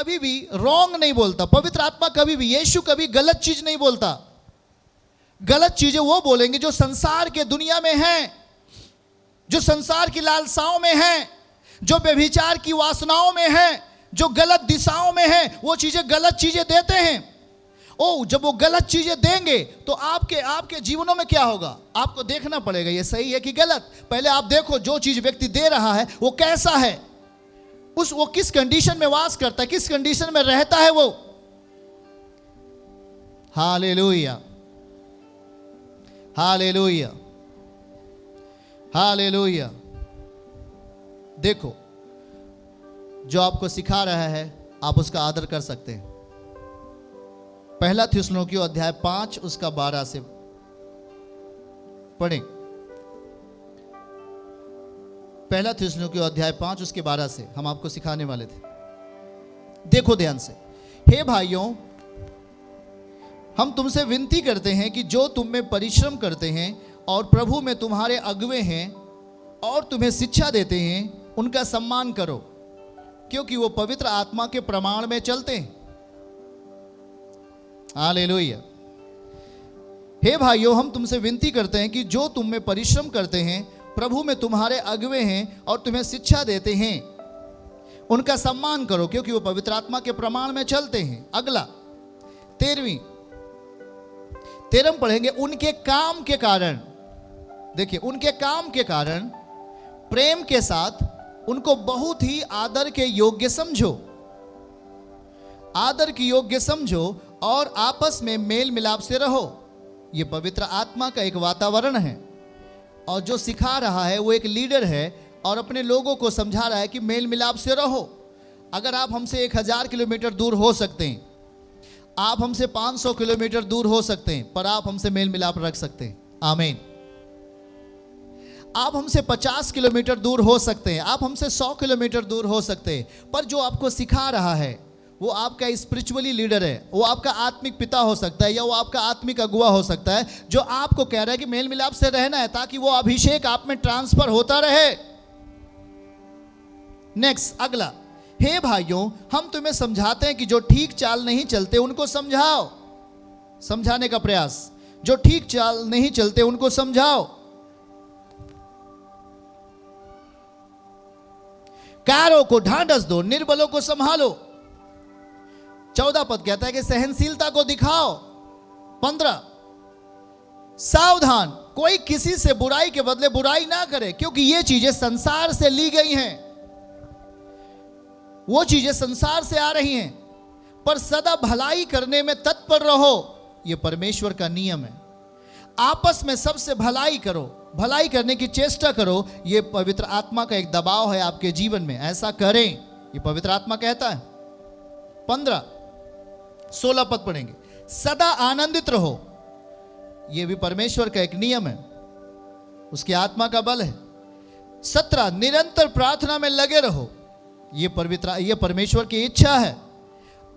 कभी भी रॉन्ग नहीं बोलता, पवित्र आत्मा कभी भी, यीशु कभी गलत चीज नहीं बोलता। गलत चीजें वो बोलेंगे जो संसार के दुनिया में हैं, जो संसार की लालसाओं में हैं, जो व्यभिचार की वासनाओं में हैं, जो गलत दिशाओं में हैं, वो चीजें गलत चीजें देते हैं। ओ जब वो गलत चीजें देंगे तो आपके जीवनों में क्या होगा, आपको देखना पड़ेगा ये सही है कि गलत। पहले आप देखो जो चीज व्यक्ति दे रहा है वो कैसा है, वो किस कंडीशन में वास करता है, किस कंडीशन में रहता है वो। Hallelujah, hallelujah, hallelujah. देखो जो आपको सिखा रहा है आप उसका आदर कर सकते हैं। पहला थिस्सलुनीकियों अध्याय 5 उसका 12 से पढ़ें। पहला थिस्सलुनीकियों अध्याय 5 उसके 12 से हम आपको सिखाने वाले थे। देखो ध्यान से, हे भाइयों हम तुमसे विनती करते हैं कि जो तुम में परिश्रम करते हैं और प्रभु में तुम्हारे अगुवे हैं और तुम्हें शिक्षा देते हैं, उनका सम्मान करो, क्योंकि वो पवित्र आत्मा के प्रमाण में चलते हैं। हालेलुया। हे भाइयों हम तुमसे विनती करते हैं कि जो तुम में परिश्रम करते हैं, प्रभु में तुम्हारे अगुवे हैं और तुम्हें शिक्षा देते हैं, उनका सम्मान करो, क्योंकि वो पवित्र आत्मा के प्रमाण में चलते हैं। अगला 13 पढ़ेंगे। उनके काम के कारण, देखिए उनके काम के कारण प्रेम के साथ उनको बहुत ही आदर के योग्य समझो, आदर के योग्य समझो और आपस में मेल मिलाप से रहो। यह पवित्र आत्मा का एक वातावरण है और जो सिखा रहा है वो एक लीडर है और अपने लोगों को समझा रहा है कि मेल मिलाप से रहो। अगर आप हमसे 1000 किलोमीटर दूर हो सकते हैं, आप हमसे 500 किलोमीटर दूर हो सकते हैं, पर आप हमसे मेल मिलाप रख सकते हैं। आमीन। आप हमसे 50 किलोमीटर दूर हो सकते हैं, आप हमसे 100 किलोमीटर दूर हो सकते हैं, पर जो आपको सिखा रहा है वो आपका स्पिरिचुअली लीडर है, वो आपका आत्मिक पिता हो सकता है या वो आपका आत्मिक अगुआ हो सकता है, जो आपको कह रहा है कि मेल मिलाप से रहना है ताकि वो अभिषेक आप में ट्रांसफर होता रहे। नेक्स्ट अगला, हे भाइयों हम तुम्हें समझाते हैं कि जो ठीक चाल नहीं चलते उनको समझाओ। समझाने का प्रयास, जो ठीक चाल नहीं चलते उनको समझाओ। कारों को ढांढस दो, निर्बलों को संभालो। 14 पद कहता है कि सहनशीलता को दिखाओ। 15 सावधान, कोई किसी से बुराई के बदले बुराई ना करे, क्योंकि ये चीजें संसार से ली गई हैं, वो चीजें संसार से आ रही हैं, पर सदा भलाई करने में तत्पर रहो, यह परमेश्वर का नियम है। आपस में सबसे भलाई करो, भलाई करने की चेष्टा करो, यह पवित्र आत्मा का एक दबाव है आपके जीवन में, ऐसा करें, यह पवित्र आत्मा कहता है। 16 पद पढ़ेंगे। सदा आनंदित रहो, यह भी परमेश्वर का एक नियम है, उसकी आत्मा का बल है। 17 निरंतर प्रार्थना में लगे रहो, यह परमेश्वर की इच्छा है।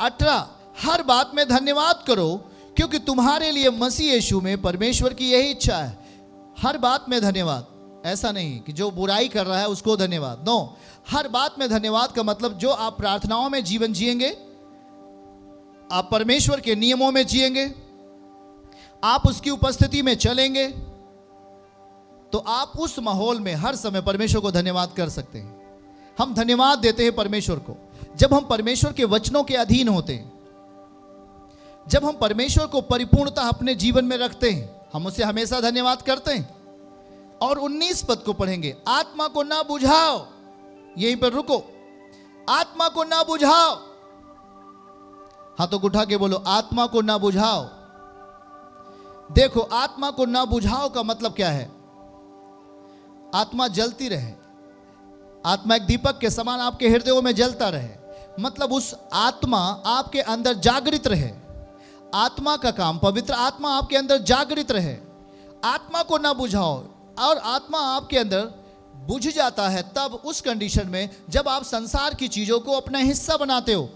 18 हर बात में धन्यवाद करो, क्योंकि तुम्हारे लिए मसीह यीशु में परमेश्वर की यही इच्छा है। हर बात में धन्यवाद, ऐसा नहीं कि जो बुराई कर रहा है उसको धन्यवाद, नो। हर बात में धन्यवाद का मतलब जो आप प्रार्थनाओं में जीवन जिएंगे, आप परमेश्वर के नियमों में जिएंगे, आप उसकी उपस्थिति में चलेंगे, तो आप उस माहौल में हर समय परमेश्वर को धन्यवाद कर सकते हैं। हम धन्यवाद देते हैं परमेश्वर को जब हम परमेश्वर के वचनों के अधीन होते हैं, जब हम परमेश्वर को परिपूर्णता अपने जीवन में रखते हैं, हम उसे हमेशा धन्यवाद करते हैं। और 19 पद को पढ़ेंगे। आत्मा को ना बुझाओ, यहीं पर रुको, आत्मा को ना बुझाओ। हाथों को उठा के बोलो, आत्मा को ना बुझाओ। देखो आत्मा को ना बुझाओ का मतलब क्या है? आत्मा जलती रहे, आत्मा एक दीपक के समान आपके हृदयों में जलता रहे, मतलब उस आत्मा आपके अंदर जागृत रहे। आत्मा का काम, पवित्र आत्मा आपके अंदर जागृत रहे। आत्मा को ना बुझाओ, और आत्मा आपके अंदर बुझ जाता है तब, उस कंडीशन में जब आप संसार की चीजों को अपना हिस्सा बनाते हो,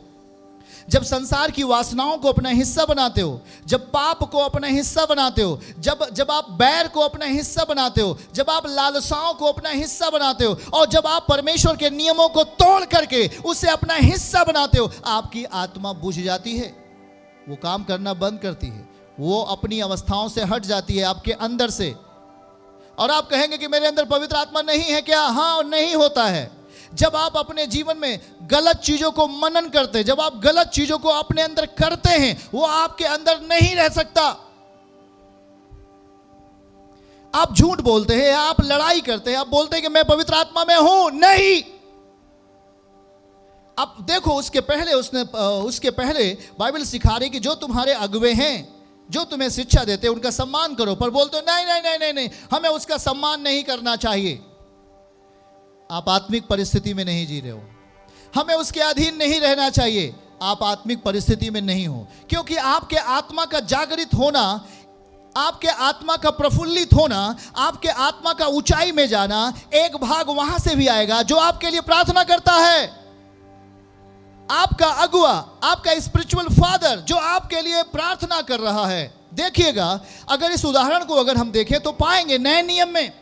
जब संसार की वासनाओं को अपना हिस्सा बनाते हो, जब पाप को अपना हिस्सा बनाते हो, जब आप बैर को अपना हिस्सा बनाते हो, जब आप लालसाओं को अपना हिस्सा बनाते हो, और जब आप परमेश्वर के नियमों को तोड़ करके उसे अपना हिस्सा बनाते हो, आपकी आत्मा बुझ जाती है, वो काम करना बंद करती है, वो अपनी अवस्थाओं से हट जाती है आपके अंदर से। और आप कहेंगे कि मेरे अंदर पवित्र आत्मा नहीं है क्या? हाँ, नहीं होता है। जब आप अपने जीवन में गलत चीजों को मनन करते हैं, जब आप गलत चीजों को अपने अंदर करते हैं, वो आपके अंदर नहीं रह सकता। आप झूठ बोलते हैं, आप लड़ाई करते हैं, आप बोलते हैं कि मैं पवित्र आत्मा में हूं, नहीं। आप देखो, उसके पहले बाइबल सिखा रही कि जो तुम्हारे अगुवे हैं, जो तुम्हें शिक्षा देते हैं, उनका सम्मान करो, पर बोलते हो नहीं नहीं नहीं नहीं नहीं, हमें उसका सम्मान नहीं करना चाहिए। आप आत्मिक परिस्थिति में नहीं जी रहे हो। हमें उसके अधीन नहीं रहना चाहिए, आप आत्मिक परिस्थिति में नहीं हो। क्योंकि आपके आत्मा का जागृत होना, आपके आत्मा का प्रफुल्लित होना, आपके आत्मा का ऊंचाई में जाना, एक भाग वहां से भी आएगा जो आपके लिए प्रार्थना करता है। आपका अगुआ, आपका स्पिरिचुअल फादर जो आपके लिए प्रार्थना कर रहा है। देखिएगा, अगर इस उदाहरण को अगर हम देखें तो पाएंगे नए नियम में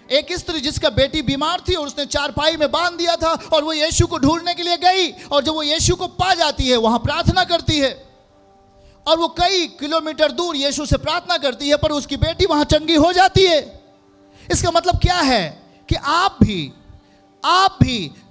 एक स्त्री जिसका बेटी बीमार थी और उसने चारपाई में बांध दिया था, और वो यीशु को ढूंढने के लिए गई, और जब वो यीशु को पा जाती है, वहां प्रार्थना करती है, और वो कई किलोमीटर दूर यीशु से प्रार्थना करती है, पर उसकी बेटी वहां चंगी हो जाती है। इसका मतलब क्या है कि आप भी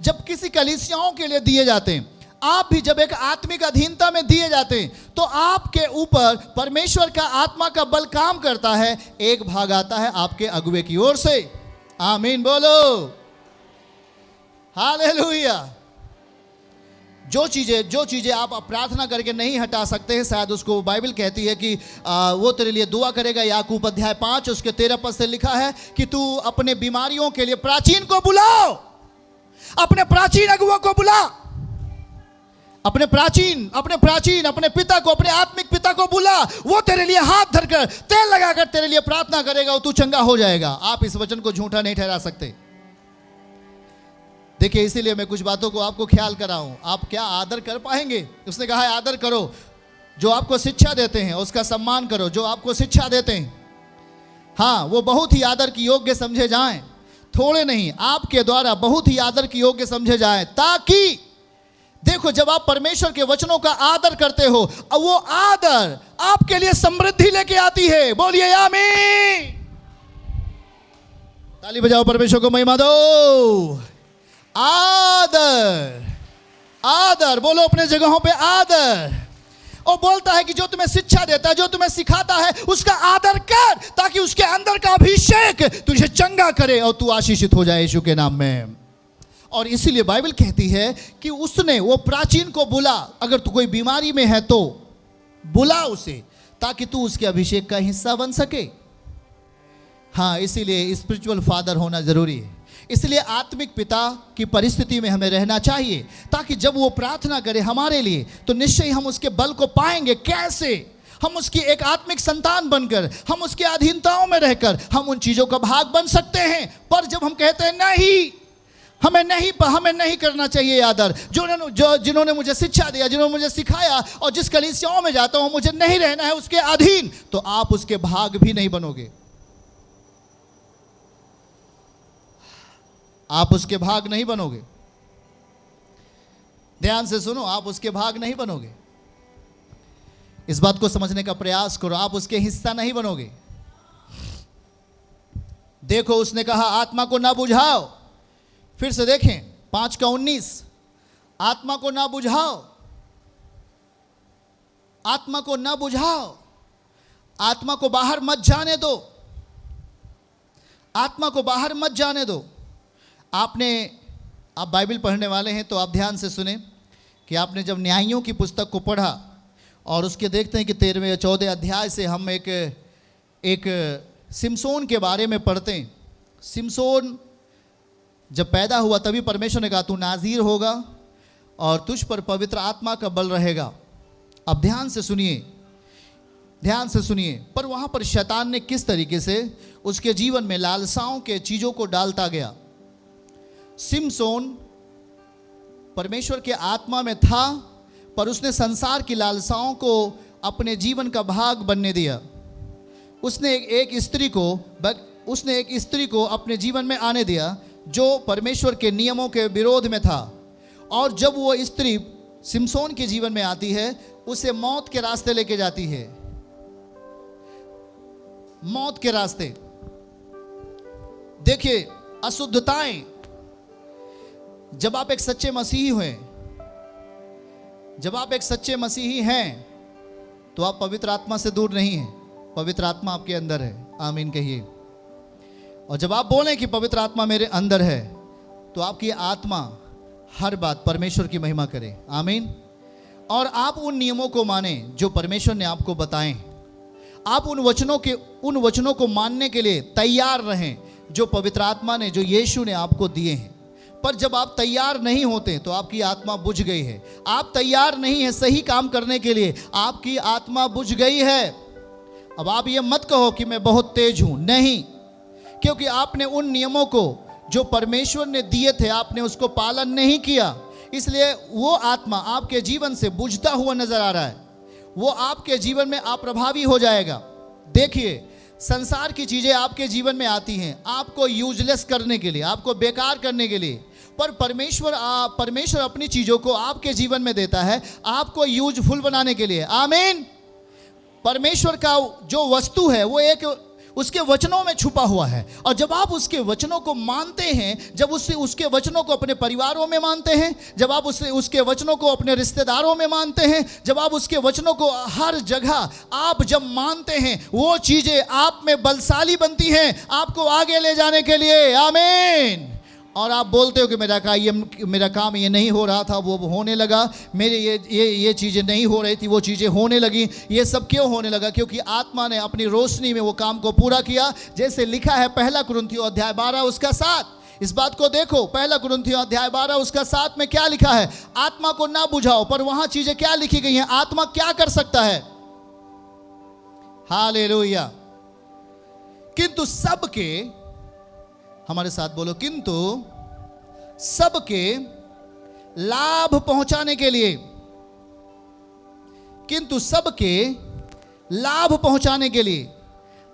जब किसी कलीसियाओं के लिए दिए जाते हैं, आप भी जब एक आत्मिक अधीनता में दिए जाते हैं, तो आपके ऊपर परमेश्वर का आत्मा का बल काम करता है। एक भाग आता है आपके अगुवे की ओर से। आमीन बोलो, हालेलुया। जो चीजें आप प्रार्थना करके नहीं हटा सकते हैं, शायद उसको बाइबल कहती है कि वो तेरे लिए दुआ करेगा। याकूब अध्याय 5 उसके 13 पद से लिखा है कि तू अपने बीमारियों के लिए प्राचीन को बुलाओ, अपने प्राचीन अगुआ को बुला, अपने पिता को, अपने आत्मिक पिता को बुला। वो तेरे लिए हाथ धरकर, तेल लगाकर तेरे लिए प्रार्थना करेगा और तू चंगा हो जाएगा। आप इस वचन को झूठा नहीं ठहरा सकते। देखिए, इसीलिए मैं कुछ बातों को आपको ख्याल कर रहा हूं। आप क्या आदर कर पाएंगे? उसने कहा है आदर करो, जो आपको शिक्षा देते हैं उसका सम्मान करो, जो आपको शिक्षा देते हैं, हाँ, वो बहुत ही आदर की योग्य समझे जाएं, थोड़े नहीं, आपके द्वारा बहुत ही आदर की योग्य समझे जाएं, ताकि देखो, जब आप परमेश्वर के वचनों का आदर करते हो, वो आदर आपके लिए समृद्धि लेके आती है। बोलिए आमीन। ताली बजाओ, परमेश्वर को महिमा दो। आदर बोलो अपने जगहों पे आदर। और बोलता है कि जो तुम्हें शिक्षा देता है, जो तुम्हें सिखाता है, उसका आदर कर, ताकि उसके अंदर का अभिषेक तुझे चंगा करे और तू आशीषित हो जाए यीशु के नाम में। और इसीलिए बाइबल कहती है कि उसने वो प्राचीन को बुला। अगर तू कोई बीमारी में है तो बुला उसे, ताकि तू उसके अभिषेक का हिस्सा बन सके। हाँ, इसीलिए स्पिरिचुअल फादर होना जरूरी है। इसलिए आत्मिक पिता की परिस्थिति में हमें रहना चाहिए, ताकि जब वो प्रार्थना करे हमारे लिए, तो निश्चय हम उसके बल को पाएंगे। कैसे? हम उसकी एक आत्मिक संतान बनकर, हम उसके अधीनताओं में रहकर हम उन चीजों का भाग बन सकते हैं। पर जब हम कहते हैं नहीं, हमें नहीं करना चाहिए आदर, जिन्होंने मुझे शिक्षा दिया, जिन्होंने मुझे सिखाया, और जिस कलीसियाओं में जाता हूं मुझे नहीं रहना है उसके अधीन, तो आप उसके भाग भी नहीं बनोगे। आप उसके भाग नहीं बनोगे। ध्यान से सुनो, आप उसके भाग नहीं बनोगे। इस बात को समझने का प्रयास करो, आप उसके हिस्सा नहीं बनोगे। देखो, उसने कहा आत्मा को ना बुझाओ। फिर से देखें 5:19, आत्मा को ना बुझाओ, आत्मा को ना बुझाओ, आत्मा को बाहर मत जाने दो, आत्मा को बाहर मत जाने दो। आप बाइबल पढ़ने वाले हैं तो आप ध्यान से सुने कि आपने जब न्यायियों की पुस्तक को पढ़ा और उसके देखते हैं कि 13वें या 14 अध्याय से हम एक सिमसोन के बारे में पढ़ते हैं। सिमसोन जब पैदा हुआ तभी परमेश्वर ने कहा तू नाज़ीर होगा और तुझ पर पवित्र आत्मा का बल रहेगा। अब ध्यान से सुनिए, ध्यान से सुनिए। पर वहाँ पर शैतान ने किस तरीके से उसके जीवन में लालसाओं के चीज़ों को डालता गया। सिमसोन परमेश्वर के आत्मा में था, पर उसने संसार की लालसाओं को अपने जीवन का भाग बनने दिया। उसने एक स्त्री को अपने जीवन में आने दिया जो परमेश्वर के नियमों के विरोध में था। और जब वो स्त्री सिमसोन के जीवन में आती है, उसे मौत के रास्ते लेके जाती है। मौत के रास्ते। देखिए, अशुद्धताएं, जब आप एक सच्चे मसीही हैं, तो आप पवित्र आत्मा से दूर नहीं हैं। पवित्र आत्मा आपके अंदर है। आमीन कहिए। और जब आप बोलें कि पवित्र आत्मा मेरे अंदर है, तो आपकी आत्मा हर बात परमेश्वर की महिमा करे। आमीन। और आप उन नियमों को माने जो परमेश्वर ने आपको बताएं। आप उन वचनों को मानने के लिए तैयार रहें जो पवित्र आत्मा ने, जो यीशु ने आपको दिए हैं। पर जब आप तैयार नहीं होते तो आपकी आत्मा बुझ गई है। आप तैयार नहीं है सही काम करने के लिए, आपकी आत्मा बुझ गई है। अब आप ये मत कहो कि मैं बहुत तेज हूं, नहीं, क्योंकि आपने उन नियमों को जो परमेश्वर ने दिए थे, आपने उसको पालन नहीं किया। इसलिए वो आत्मा आपके जीवन से बुझता हुआ नजर आ रहा है। वो आपके जीवन में अप्रभावी हो जाएगा। देखिए, संसार की चीजें आपके जीवन में आती हैं आपको यूजलेस करने के लिए, आपको बेकार करने के लिए। पर परमेश्वर अपनी चीजों को आपके जीवन में देता है आपको यूजफुल बनाने के लिए। आमीन। परमेश्वर का जो वस्तु है वो एक उसके वचनों में छुपा हुआ है। और जब आप उसके वचनों को मानते हैं, जब उसके वचनों को अपने परिवारों में मानते हैं, जब आप उसके वचनों को अपने रिश्तेदारों में मानते हैं, जब आप उसके वचनों को हर जगह आप जब मानते हैं, वो चीजें आप में बलशाली बनती हैं आपको आगे ले जाने के लिए। आमीन। और आप बोलते हो कि मेरा काम ये नहीं हो रहा था, वो होने लगा। मेरे ये चीज़ें नहीं हो रही थी, वो चीज़ें होने लगी। ये सब क्यों होने लगा? क्योंकि आत्मा ने अपनी रोशनी में वो काम को पूरा किया। जैसे लिखा है 1 कुरिन्थियों अध्याय 12 उसका 7। इस बात को देखो, 1 कुरिन्थियों अध्याय 12 उसका 7 में क्या लिखा है? आत्मा को ना बुझाओ। पर वहां चीजें क्या लिखी गई हैं? आत्मा क्या कर सकता है? हालेलुया। किंतु सबके, हमारे साथ बोलो, किंतु सबके लाभ पहुंचाने के लिए, किंतु सबके लाभ पहुंचाने के लिए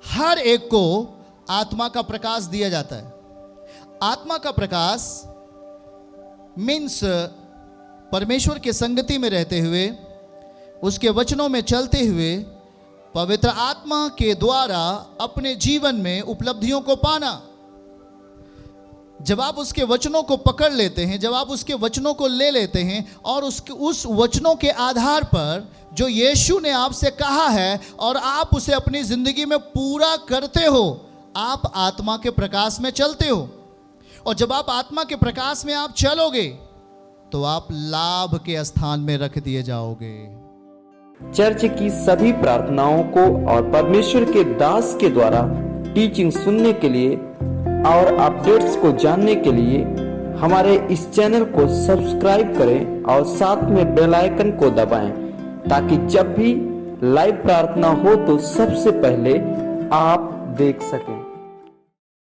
हर एक को आत्मा का प्रकाश दिया जाता है। आत्मा का प्रकाश मीन्स परमेश्वर के संगति में रहते हुए, उसके वचनों में चलते हुए, पवित्र आत्मा के द्वारा अपने जीवन में उपलब्धियों को पाना। जब आप उसके वचनों को पकड़ लेते हैं, जब आप उसके वचनों को ले लेते हैं और उस वचनों के आधार पर जो यीशु ने आपसे कहा है और आप उसे अपनी जिंदगी में पूरा करते हो, आप आत्मा के प्रकाश में चलते हो। और जब आप आत्मा के प्रकाश में आप चलोगे तो आप लाभ के स्थान में रख दिए जाओगे। चर्च की सभी प्रार्थनाओं को और परमेश्वर के दास के द्वारा टीचिंग सुनने के लिए और अपडेट्स को जानने के लिए हमारे इस चैनल को सब्सक्राइब करें और साथ में बेल आइकन को दबाएं, ताकि जब भी लाइव प्रार्थना हो तो सबसे पहले आप देख सकें।